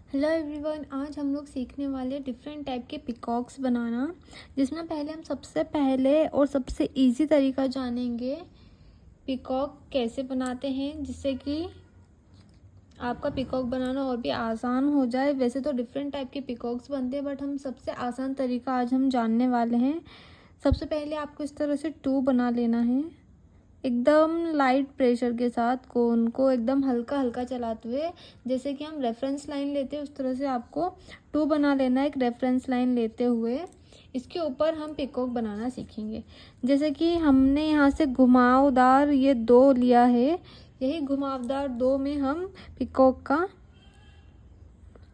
Hello everyone, आज हम लोग सीखने वाले डिफरेंट टाइप के पिकॉक्स बनाना, जिसमें पहले हम सबसे पहले और सबसे इजी तरीका जानेंगे पिकॉक कैसे बनाते हैं, जिससे कि आपका पिकॉक बनाना और भी आसान हो जाए। वैसे तो डिफरेंट टाइप के पिकॉक्स बनते हैं, बट हम सबसे आसान तरीका आज हम जानने वाले हैं। सबसे पहले आपको इस तरह से टू बना लेना है, एकदम लाइट प्रेशर के साथ कोन को एकदम हल्का हल्का चलाते हुए, जैसे कि हम रेफरेंस लाइन लेते हैं उस तरह से आपको टू बना लेना है। एक रेफरेंस लाइन लेते हुए इसके ऊपर हम पिकॉक बनाना सीखेंगे। जैसे कि हमने यहाँ से घुमावदार ये दो लिया है, यही घुमावदार दो में हम पिकॉक का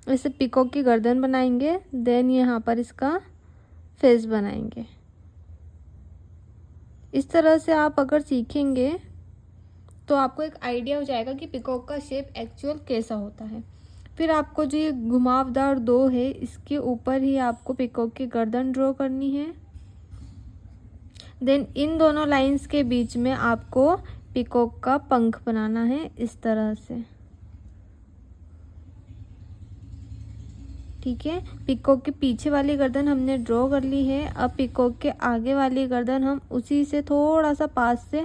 ऐसे पिकॉक की गर्दन बनाएंगे, देन यहाँ पर इसका फेस बनाएंगे। इस तरह से आप अगर सीखेंगे तो आपको एक आइडिया हो जाएगा कि पिकॉक का शेप एक्चुअल कैसा होता है। फिर आपको जो ये घुमावदार दो है, इसके ऊपर ही आपको पिकॉक की गर्दन ड्रॉ करनी है। देन इन दोनों लाइंस के बीच में आपको पिकॉक का पंख बनाना है इस तरह से। ठीक है, पिकॉक के पीछे वाली गर्दन हमने ड्रॉ कर ली है। अब पिकॉक के आगे वाली गर्दन हम उसी से थोड़ा सा पास से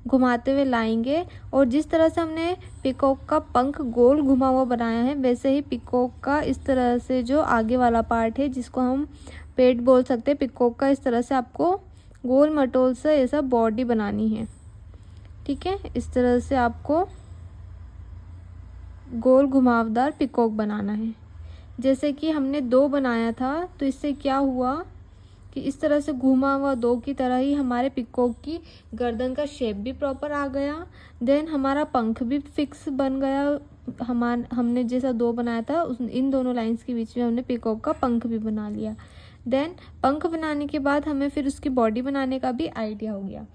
घुमाते हुए लाएंगे, और जिस तरह से हमने पिकॉक का पंख गोल घुमा हुआ बनाया है, वैसे ही पिकॉक का इस तरह से जो आगे वाला पार्ट है, जिसको हम पेट बोल सकते हैं, पिकॉक का इस तरह से आपको गोल मटोल से ऐसा बॉडी बनानी है। ठीक है, इस तरह से आपको गोल घुमावदार पिकॉक बनाना है। जैसे कि हमने दो बनाया था, तो इससे क्या हुआ कि इस तरह से घुमा हुआ दो की तरह ही हमारे पिकॉक की गर्दन का शेप भी प्रॉपर आ गया। देन हमारा पंख भी फिक्स बन गया। हमने जैसा दो बनाया था इन दोनों लाइंस के बीच में हमने पिकॉक का पंख भी बना लिया। देन पंख बनाने के बाद हमें फिर उसकी बॉडी बनाने का भी आइडिया हो गया।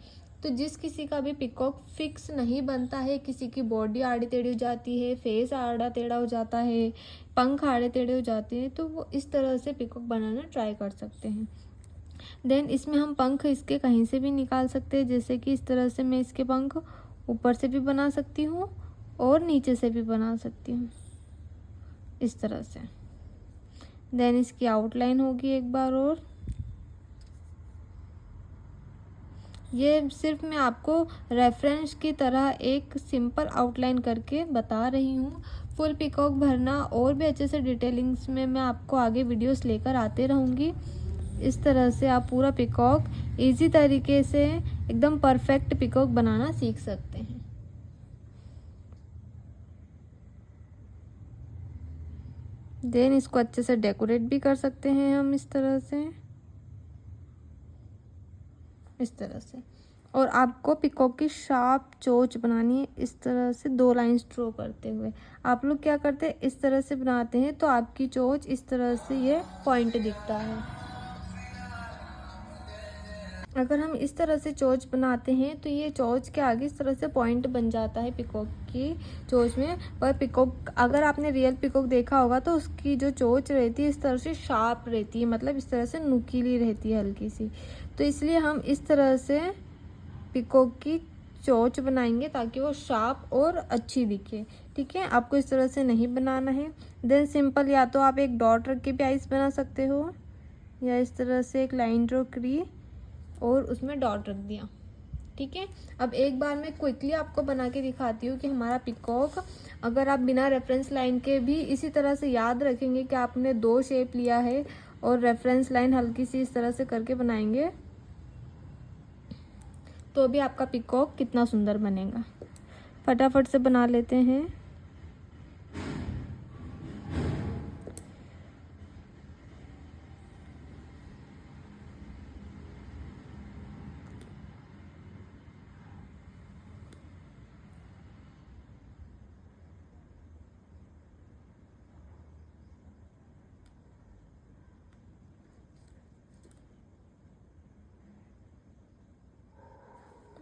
तो जिस किसी का भी पिकॉक फिक्स नहीं बनता है, किसी की बॉडी आड़ी टेढ़ी हो जाती है, फेस आड़ा टेढ़ा हो जाता है, पंख आड़े टेढ़े हो जाते हैं, तो वो इस तरह से पिकॉक बनाना ट्राई कर सकते हैं। देन इसमें हम पंख इसके कहीं से भी निकाल सकते हैं, जैसे कि इस तरह से मैं इसके पंख ऊपर से भी बना सकती हूँ और नीचे से भी बना सकती हूँ इस तरह से। देन इसकी आउटलाइन होगी एक बार, और ये सिर्फ मैं आपको रेफरेंस की तरह एक सिंपल आउटलाइन करके बता रही हूँ। फुल पिकॉक भरना और भी अच्छे से डिटेलिंग्स में मैं आपको आगे वीडियोस लेकर आते रहूँगी। इस तरह से आप पूरा पिकॉक इजी तरीके से एकदम परफेक्ट पिकॉक बनाना सीख सकते हैं। देन इसको अच्छे से डेकोरेट भी कर सकते हैं हम इस तरह से, इस तरह से। और आपको पिकॉक की शार्प चोंच बनानी है इस तरह से, दो लाइंस ड्रॉ करते हुए। आप लोग क्या करते हैं, इस तरह से बनाते हैं तो आपकी चोंच इस तरह से ये पॉइंट दिखता है। अगर हम इस तरह से चोंच बनाते हैं तो ये चोंच के आगे इस तरह से पॉइंट बन जाता है पिकॉक की चोंच में। पर पिकॉक अगर आपने रियल पिकॉक देखा होगा तो उसकी जो चोंच रहती है इस तरह से शार्प रहती है, मतलब इस तरह से नुकीली रहती है हल्की सी। तो इसलिए हम इस तरह से पिकॉक की चोंच बनाएंगे ताकि वो शार्प और अच्छी दिखे। ठीक है, आपको इस तरह से नहीं बनाना है। देन सिंपल या तो आप एक डॉट रख के भी आइस बना सकते हो, या इस तरह से एक लाइन ड्रॉ करी और उसमें डॉट रख दिया। ठीक है, अब एक बार मैं क्विकली आपको बना के दिखाती हूँ कि हमारा पिकॉक, अगर आप बिना रेफरेंस लाइन के भी इसी तरह से याद रखेंगे कि आपने दो शेप लिया है और रेफरेंस लाइन हल्की सी इस तरह से करके बनाएंगे, तो भी आपका पिकॉक कितना सुंदर बनेगा। फटाफट से बना लेते हैं।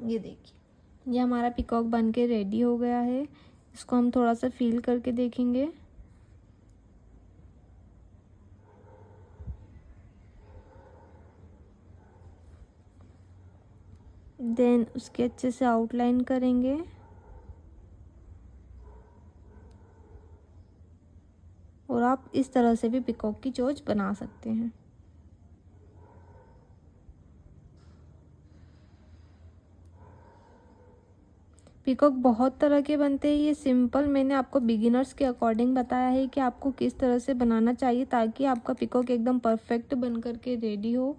ये देखिए, ये हमारा पिकॉक बन के रेडी हो गया है। इसको हम थोड़ा सा फील करके देखेंगे। देन उसके अच्छे से आउटलाइन करेंगे, और आप आप इस तरह से भी पिकॉक की चोंच बना सकते हैं। पिकॉक बहुत तरह के बनते हैं, ये सिंपल मैंने आपको बिगिनर्स के अकॉर्डिंग बताया है कि आपको किस तरह से बनाना चाहिए ताकि आपका पिकॉक एकदम परफेक्ट बन कर के रेडी हो।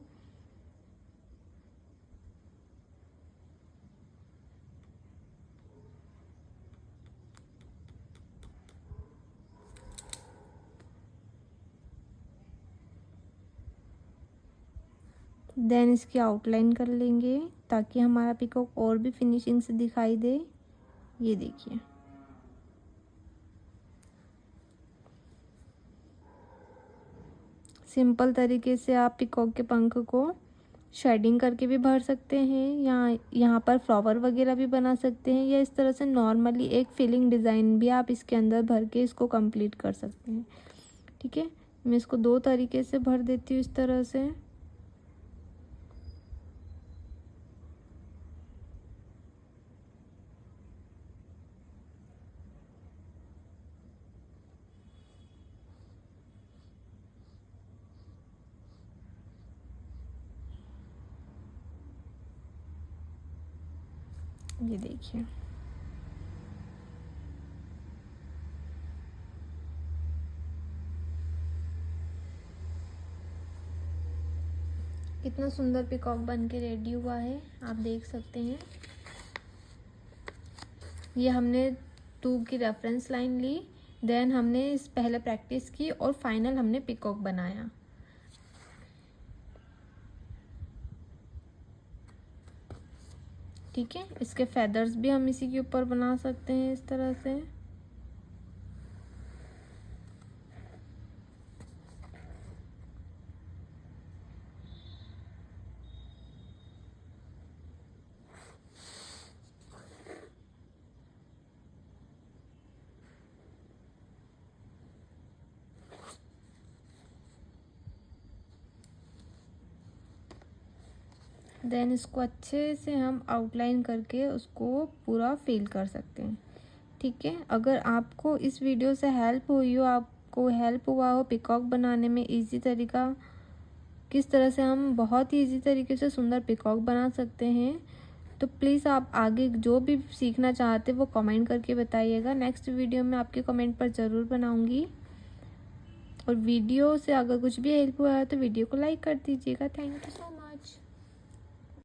देन इसकी आउटलाइन कर लेंगे ताकि हमारा पिकॉक और भी फिनिशिंग से दिखाई दे। ये देखिए, सिंपल तरीके से आप पिकॉक के पंख को शेडिंग करके भी भर सकते हैं, या यहाँ पर फ्लावर वगैरह भी बना सकते हैं, या इस तरह से नॉर्मली एक फिलिंग डिज़ाइन भी आप इसके अंदर भर के इसको कंप्लीट कर सकते हैं। ठीक है, मैं इसको 2 तरीके से भर देती हूँ इस तरह से। ये देखिए, कितना सुंदर पिकॉक बन के रेडी हुआ है, आप देख सकते हैं। ये हमने 2 की रेफरेंस लाइन ली, देन हमने इस पहले प्रैक्टिस की और फाइनल हमने पिकॉक बनाया। ठीक है, इसके फेदर्स भी हम इसी के ऊपर बना सकते हैं इस तरह से। देन इसको अच्छे से हम आउटलाइन करके उसको पूरा फिल कर सकते हैं। ठीक है, अगर आपको इस वीडियो से हेल्प हुई हो, आपको हेल्प हुआ हो पिकॉक बनाने में, इजी तरीका किस तरह से हम बहुत ही इजी तरीके से सुंदर पिकॉक बना सकते हैं, तो प्लीज़ आप आगे जो भी सीखना चाहते वो कमेंट करके बताइएगा। नेक्स्ट वीडियो में आपके कमेंट पर ज़रूर बनाऊंगी। और वीडियो से अगर कुछ भी हेल्प हुआ है तो वीडियो को लाइक कर दीजिएगा। Thank you so much.